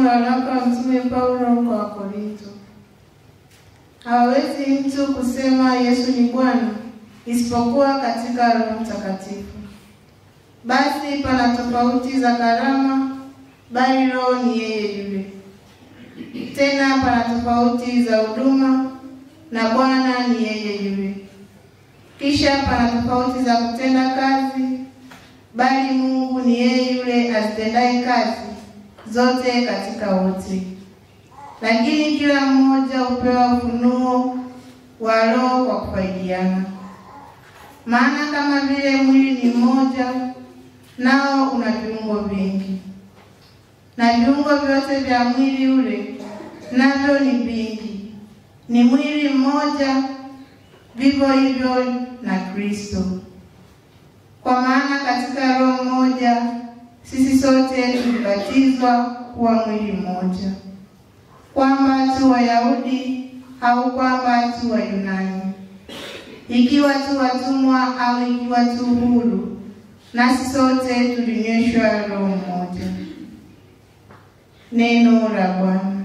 waraka wa Mtume Paulo kwa Korinto. Hawezi mtu kusema Yesu ni Bwana isipokuwa katika Roho Mtakatifu. Basi pana tofauti za karama, bali Roho ni yeye yule. Tena pana tofauti za huduma, na Bwana ni yeye yule. Kisha pana tofauti za kutenda kazi, bali Mungu ni yeye yule azitendaye kazi zote katika wote. Lakini kila mmoja hupewa ufunuo wa Roho kwa kufaidiana. Maana kama vile mwili ni mmoja, nao una viungo vingi, na viungo vyote vya mwili ule navyo ni vingi, ni mwili mmoja, vivyo hivyo na Kristo. Kwa maana katika Roho mmoja sisi sote tulibatizwa kuwa mwili mmoja, kwamba tu Wayahudi au kwamba tu Wayunani, ikiwa tu watumwa au ikiwa tu huru, nasi sote tulinyweshwa Roho mmoja. Neno la Bwana.